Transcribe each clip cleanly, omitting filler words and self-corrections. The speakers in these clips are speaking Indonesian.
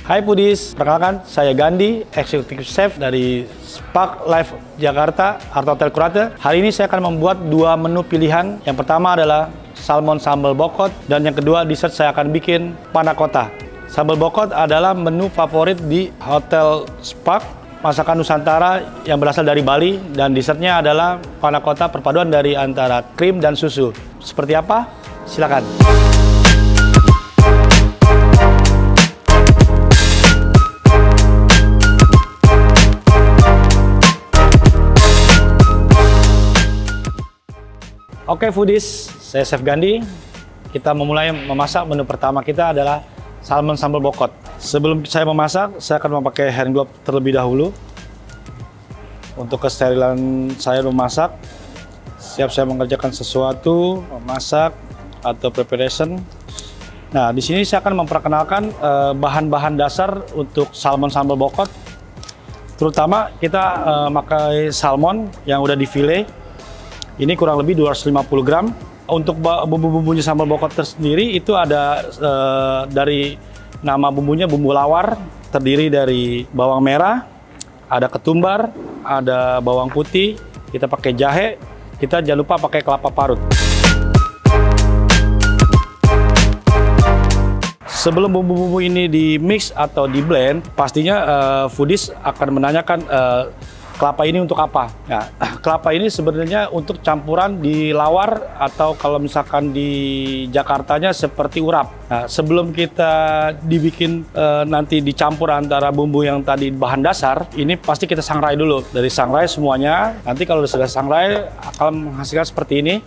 Hai Foodies, perkenalkan saya Gandhi, Executive Chef dari Spark Life Jakarta, Art Hotel Kurate. Hari ini saya akan membuat dua menu pilihan. Yang pertama adalah salmon sambal bokot, dan yang kedua dessert saya akan bikin panna cotta. Sambal bokot adalah menu favorit di Hotel Spark, masakan Nusantara yang berasal dari Bali, dan dessertnya adalah panna cotta perpaduan dari antara krim dan susu. Seperti apa? Silakan. Oke Foodies, saya Chef Gandhi. Kita memulai memasak. Menu pertama kita adalah salmon sambal bokot. Sebelum saya memasak, saya akan memakai hand glove terlebih dahulu untuk kesterilan saya memasak. Siap saya mengerjakan sesuatu, memasak atau preparation. Nah, di sini saya akan memperkenalkan bahan-bahan dasar untuk salmon sambal bokot. Terutama kita pakai salmon yang udah di fillet. Ini kurang lebih 250 gram. Untuk bumbu-bumbunya sambal bokot tersendiri itu ada dari nama bumbunya bumbu lawar, terdiri dari bawang merah, ada ketumbar, ada bawang putih, kita pakai jahe, kita jangan lupa pakai kelapa parut. Sebelum bumbu-bumbu ini di mix atau di blend, pastinya Foodies akan menanyakan kelapa ini untuk apa? Nah, kelapa ini sebenarnya untuk campuran di lawar atau kalau misalkan di Jakartanya seperti urap. Nah, sebelum kita dibikin nanti dicampur antara bumbu yang tadi bahan dasar, ini pasti kita sangrai dulu. Dari sangrai semuanya, nanti kalau sudah sangrai akan menghasilkan seperti ini.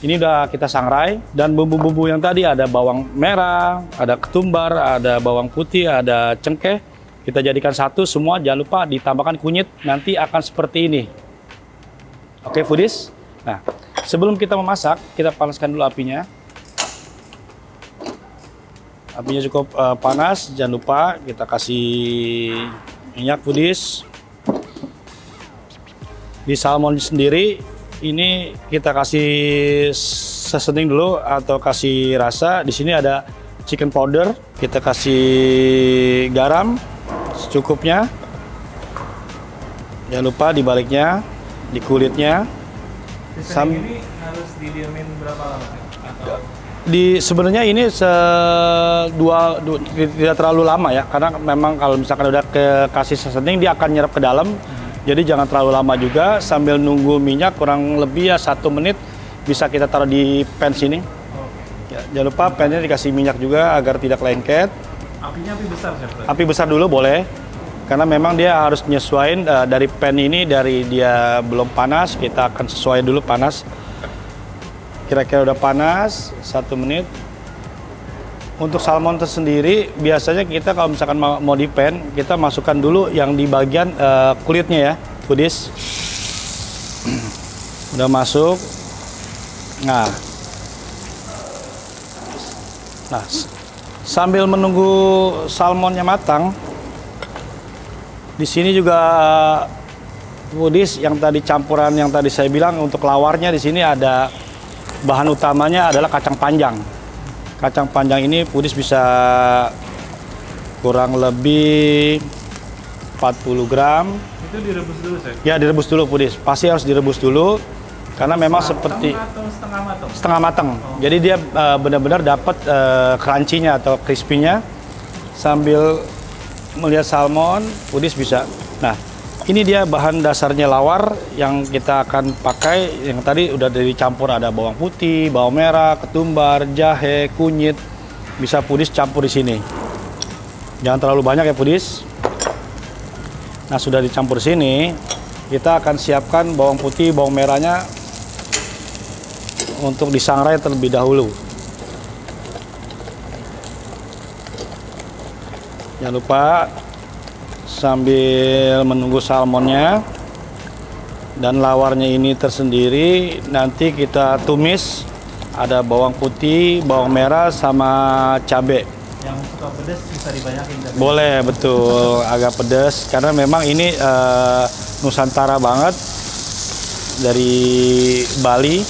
Ini udah kita sangrai, dan bumbu-bumbu yang tadi ada bawang merah, ada ketumbar, ada bawang putih, ada cengkeh. Kita jadikan satu semua, jangan lupa ditambahkan kunyit, nanti akan seperti ini. Oke Foodies? Nah, sebelum kita memasak, kita panaskan dulu apinya. Apinya cukup panas, jangan lupa kita kasih minyak Foodies. Di salmon sendiri, ini kita kasih seasoning dulu atau kasih rasa. Di sini ada chicken powder, kita kasih garam secukupnya. Jangan lupa di baliknya, di kulitnya. Ini harus didiamin berapa lama? Sebenarnya ini tidak terlalu lama ya, karena memang kalau misalkan udah kasih seasoning dia akan nyerap ke dalam. Jadi jangan terlalu lama juga, sambil nunggu minyak kurang lebih ya 1 menit bisa kita taruh di pan sini. Ya, jangan lupa pannya dikasih minyak juga agar tidak lengket. Apinya api besar, Chef? Api besar dulu boleh, karena memang dia harus nyesuaiin dari pan ini, dari dia belum panas, kita akan sesuai dulu panas. Kira-kira udah panas, 1 menit. Untuk salmon tersendiri, biasanya kita kalau misalkan mau di pan, kita masukkan dulu yang di bagian kulitnya ya, Foodies. Udah masuk. Nah, sambil menunggu salmonnya matang, di sini juga Foodies yang tadi campuran yang tadi saya bilang untuk lawarnya, di sini ada bahan utamanya adalah kacang panjang. Kacang panjang ini Foodies bisa kurang lebih 40 gram. Itu direbus dulu, Chef? Ya, direbus dulu Foodies. Pasti harus direbus dulu. Karena memang seperti setengah matang. Setengah matang. Oh. Jadi dia benar-benar dapat crunchy-nya atau crispy-nya. Sambil melihat salmon, Foodies bisa. Nah, ini dia bahan dasarnya lawar yang kita akan pakai. Yang tadi udah dicampur, ada bawang putih, bawang merah, ketumbar, jahe, kunyit. Bisa Foodies campur di sini. Jangan terlalu banyak ya Foodies. Nah, sudah dicampur sini, kita akan siapkan bawang putih, bawang merahnya untuk disangrai terlebih dahulu. Jangan lupa sambil menunggu salmonnya dan lawarnya ini tersendiri, nanti kita tumis. Ada bawang putih, bawang merah, sama cabai. Yang suka pedas bisa dibanyakin. Boleh, betul. Agak pedas karena memang ini Nusantara banget, dari Bali.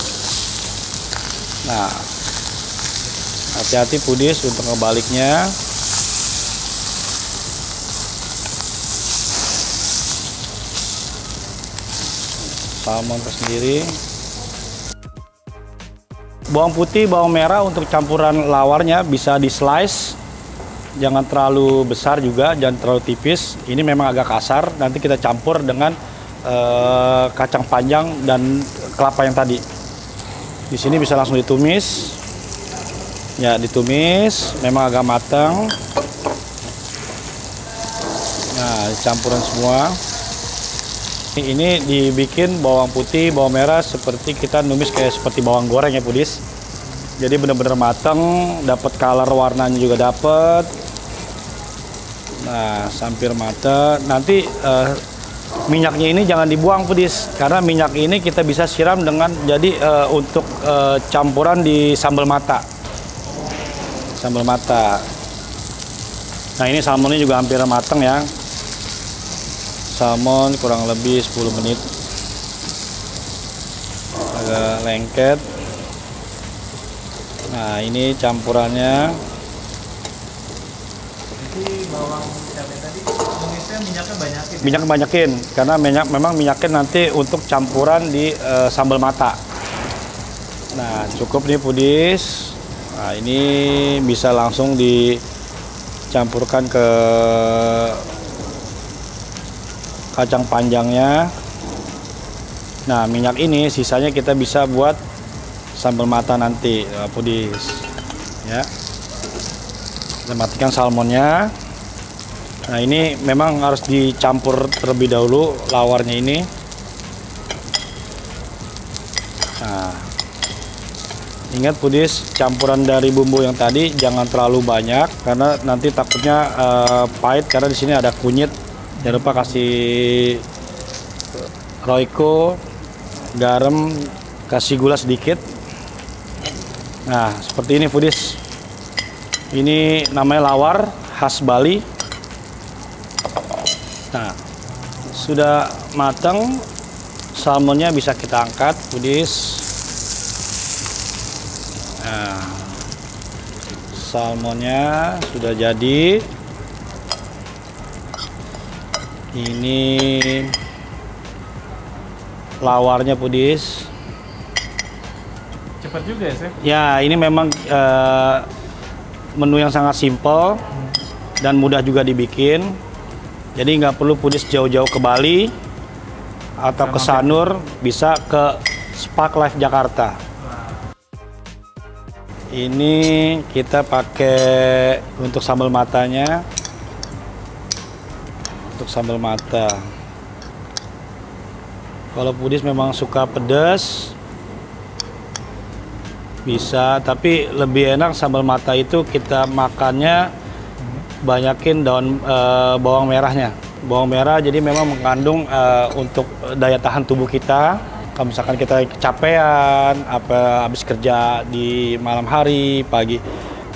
Nah, hati-hati Foodies untuk ngebaliknya. salmon tersendiri. Bawang putih, bawang merah untuk campuran lawarnya bisa di slice. Jangan terlalu besar juga, jangan terlalu tipis. Ini memang agak kasar. Nanti kita campur dengan kacang panjang dan kelapa yang tadi. Di sini bisa langsung ditumis. Ya, ditumis. Memang agak matang. Nah, campuran semua. Ini dibikin bawang putih, bawang merah seperti kita numis kayak seperti bawang goreng ya Pudis. Jadi benar-benar matang, dapat color warnanya juga dapat. Nah, hampir matang. Nanti minyaknya ini jangan dibuang Pudis, karena minyak ini kita bisa siram dengan untuk campuran di sambal mata. Sambal mata. Nah, ini salmonnya juga hampir matang ya. Salmon kurang lebih 10 menit. Agak lengket. Nah, ini campurannya. Jadi bawang cabai tadi tumisnya minyaknya banyakin. Minyaknya banyakin karena memang minyaknya nanti untuk campuran di sambal mata. Nah, cukup nih Pudis. Nah, ini bisa langsung dicampurkan ke kacang panjangnya. Nah, minyak ini sisanya kita bisa buat sambal mata nanti, Pudis. Ya. Kita matikan salmonnya. Nah, ini memang harus dicampur terlebih dahulu lawarnya ini. Nah, ingat Pudis, campuran dari bumbu yang tadi jangan terlalu banyak karena nanti takutnya pahit karena di sini ada kunyit. Jangan lupa kasih roiko, garam, kasih gula sedikit. Nah, seperti ini Pudis. Ini namanya lawar khas Bali. Nah, sudah matang, salmonnya bisa kita angkat Pudis. Nah, salmonnya sudah jadi. Ini lawarnya Pudis. Cepat juga ya, Chef? Ya, ini memang menu yang sangat simpel dan mudah juga dibikin. Jadi nggak perlu Pudis jauh-jauh ke Bali atau ke Sanur, bisa ke Spark Life Jakarta. Ini kita pakai untuk sambal matanya. Untuk sambal mata. Kalau Pudis memang suka pedas, bisa, tapi lebih enak sambal mata itu kita makannya banyakin daun bawang merahnya. Bawang merah jadi memang mengandung untuk daya tahan tubuh kita. Kalau misalkan kita kecapean, habis kerja di malam hari, pagi.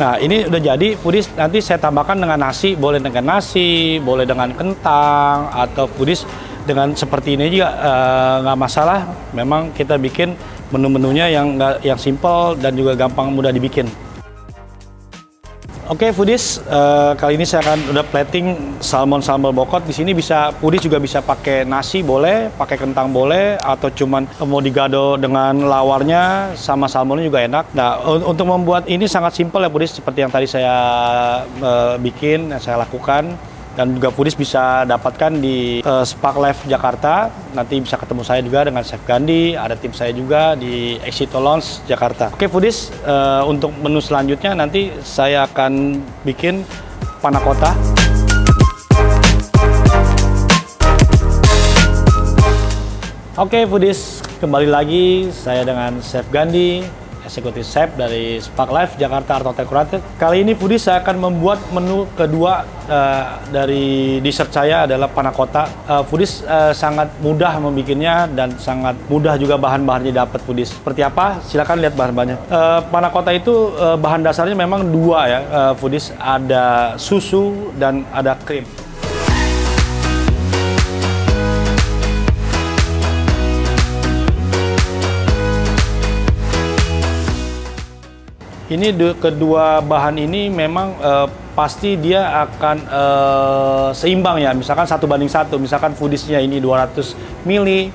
Nah, ini udah jadi Pudis, nanti saya tambahkan dengan nasi, boleh dengan nasi, boleh dengan kentang, atau Pudis dengan seperti ini juga nggak masalah. Memang kita bikin menu-menunya yang simple dan juga gampang mudah dibikin. Oke, Pudis, kali ini saya akan udah plating salmon sambal bokot. Di sini bisa Pudis juga bisa pakai nasi boleh, pakai kentang boleh, atau cuman mau digado dengan lawarnya sama salmonnya juga enak. Nah, untuk membuat ini sangat simpel ya Pudis, seperti yang tadi saya bikin, yang saya lakukan. Dan juga Pudis bisa dapatkan di Spark Life Jakarta. Nanti bisa ketemu saya juga dengan Chef Gandhi, ada tim saya juga di Exito Lounge Jakarta. Oke Pudis, untuk menu selanjutnya nanti saya akan bikin panna cotta. Oke Pudis, kembali lagi saya dengan Chef Gandhi, Eksekutif Chef dari Spark Life Jakarta Art Hotel Curated. Kali ini Pudis saya akan membuat menu kedua dari dessert saya adalah panna cotta. Pudis sangat mudah membikinnya dan sangat mudah juga bahan-bahannya dapat Pudis. Seperti apa? Silakan lihat bahan-bahannya. Panna cotta itu bahan dasarnya memang dua ya Pudis, ada susu dan ada krim. Ini kedua bahan ini memang pasti dia akan seimbang ya. Misalkan 1:1. Misalkan Pudisnya ini 200 ml,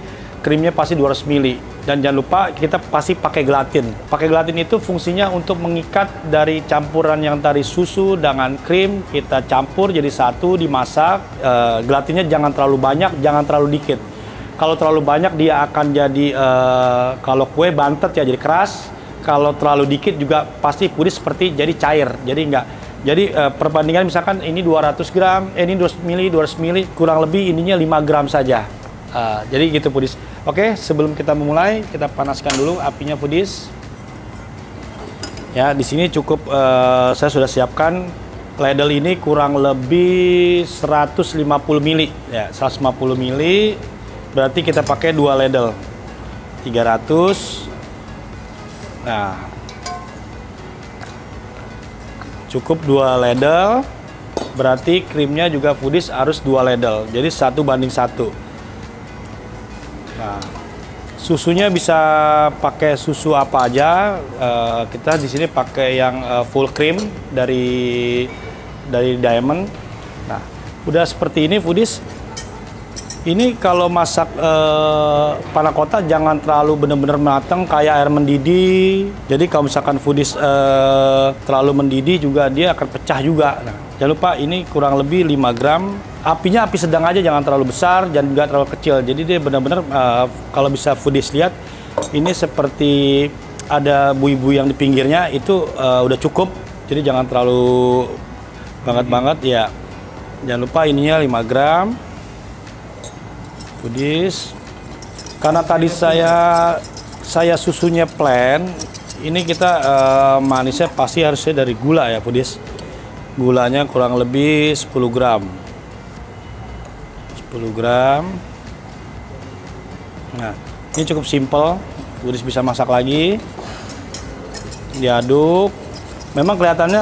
krimnya pasti 200 ml. Dan jangan lupa kita pasti pakai gelatin. Pakai gelatin itu fungsinya untuk mengikat dari campuran yang tadi susu dengan krim, kita campur jadi satu, dimasak. Gelatinnya jangan terlalu banyak, jangan terlalu dikit. Kalau terlalu banyak dia akan jadi, kalau kue bantet ya jadi keras. Kalau terlalu dikit juga pasti pudis seperti jadi cair. Jadi perbandingan misalkan ini 200 gram, ini 200 ml, kurang lebih ininya 5 gram saja. Jadi gitu pudis. Oke, sebelum kita memulai, kita panaskan dulu apinya pudis. Ya, di sini cukup saya sudah siapkan ladle ini kurang lebih 150 ml. Ya, 150 ml. Berarti kita pakai 2 ladle. 300. Nah. Cukup 2 ladle. Berarti krimnya juga pudis harus 2 ladle. Jadi 1:1. Nah, susunya bisa pakai susu apa aja. Kita di sini pakai yang full cream dari Diamond. Nah, udah seperti ini pudis. Ini kalau masak panna cotta jangan terlalu benar-benar matang kayak air mendidih. Jadi kalau misalkan foodies terlalu mendidih juga dia akan pecah juga. Nah, jangan lupa ini kurang lebih 5 gram. Apinya api sedang aja, jangan terlalu besar dan juga terlalu kecil. Jadi dia benar-benar kalau bisa foodies lihat ini seperti ada bui-bui yang di pinggirnya itu udah cukup. Jadi jangan terlalu banget ya. Jangan lupa ininya 5 gram. Pudis. Karena tadi saya susunya plain, ini kita manisnya pasti harusnya dari gula ya pudis. Gulanya kurang lebih 10 gram. 10 gram. Nah, ini cukup simple. Pudis bisa masak lagi. Diaduk. Memang kelihatannya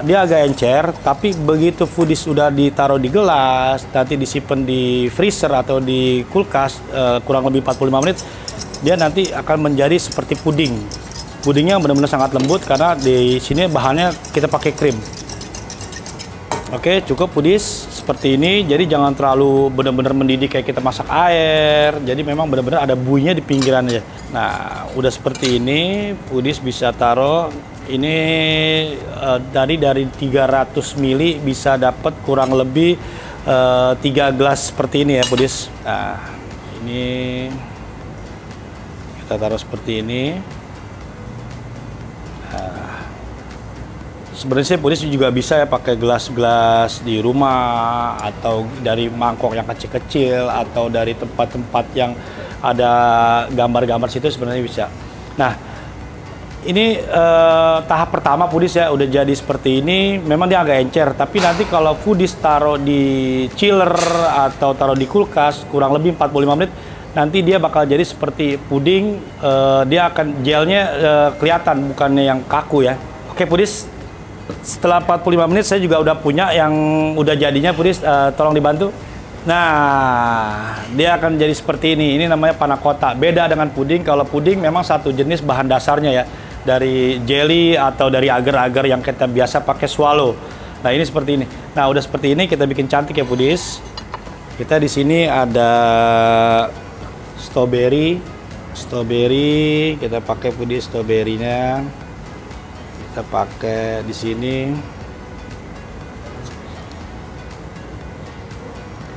dia agak encer, tapi begitu foodies sudah ditaruh di gelas, nanti disimpan di freezer atau di kulkas kurang lebih 45 menit, dia nanti akan menjadi seperti puding. Pudingnya benar-benar sangat lembut karena di sini bahannya kita pakai krim. Oke, cukup foodies seperti ini. Jadi jangan terlalu benar-benar mendidih kayak kita masak air. Jadi memang benar-benar ada buinya di pinggirannya. Nah, udah seperti ini, foodies bisa taruh. Ini dari 300 ml bisa dapat kurang lebih 3 gelas seperti ini ya pudis. Nah, ini kita taruh seperti ini. Nah, sebenarnya pudis juga bisa ya pakai gelas-gelas di rumah atau dari mangkok yang kecil-kecil atau dari tempat-tempat yang ada gambar-gambar situ sebenarnya bisa. Nah, ini tahap pertama foodies ya udah jadi seperti ini. Memang dia agak encer, tapi nanti kalau foodies taruh di chiller atau taruh di kulkas kurang lebih 45 menit, nanti dia bakal jadi seperti puding. Dia akan gelnya kelihatan, bukannya yang kaku ya. Oke foodies, setelah 45 menit saya juga udah punya yang udah jadinya foodies. Tolong dibantu. Nah, dia akan jadi seperti ini. Ini namanya panna cotta. Beda dengan puding. Kalau puding memang satu jenis bahan dasarnya ya, dari jelly atau dari agar-agar yang kita biasa pakai swallow. Nah, ini seperti ini. Nah, udah seperti ini kita bikin cantik ya foodies. Kita di sini ada strawberry. Kita pakai foodies strawberry-nya. Kita pakai di sini.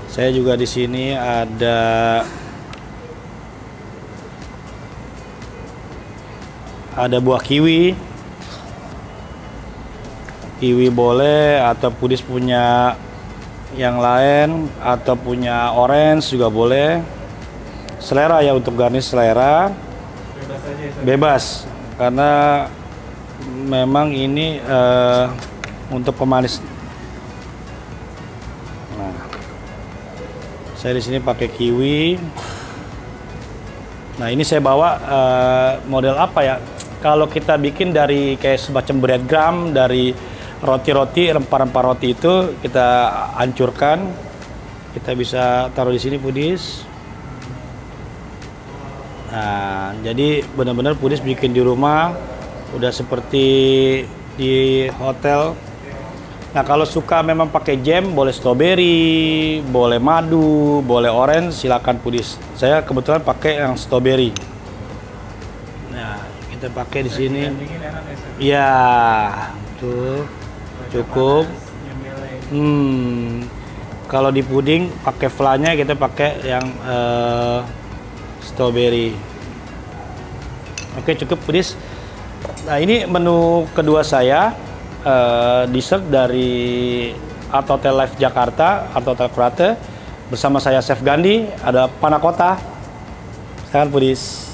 Saya juga di sini ada buah kiwi. Kiwi boleh, atau foodies punya yang lain, atau punya orange juga boleh. Selera ya, untuk garnish selera. Bebas aja ya. Bebas, karena memang ini untuk pemanis. Nah, saya di sini pakai kiwi. Nah, ini saya bawa model apa ya? Kalau kita bikin dari kayak semacam breadcrumb, dari roti-roti, rempah-rempah roti itu kita hancurkan. Kita bisa taruh di sini foodies. Nah, jadi benar-benar foodies bikin di rumah udah seperti di hotel. Nah kalau suka memang pakai jam, boleh strawberry, boleh madu, boleh orange, silakan Pudis. Saya kebetulan pakai yang strawberry. Nah kita pakai di sini. Dingin enak ya, chef. Ya, tuh cukup. Kalau di puding pakai flanya kita pakai yang strawberry. Oke cukup Pudis. Nah ini menu kedua saya, dessert dari Art Hotel Live Jakarta, Art Hotel Kurate. Bersama saya Chef Gandhi, ada panna cotta. Silakan Pudis.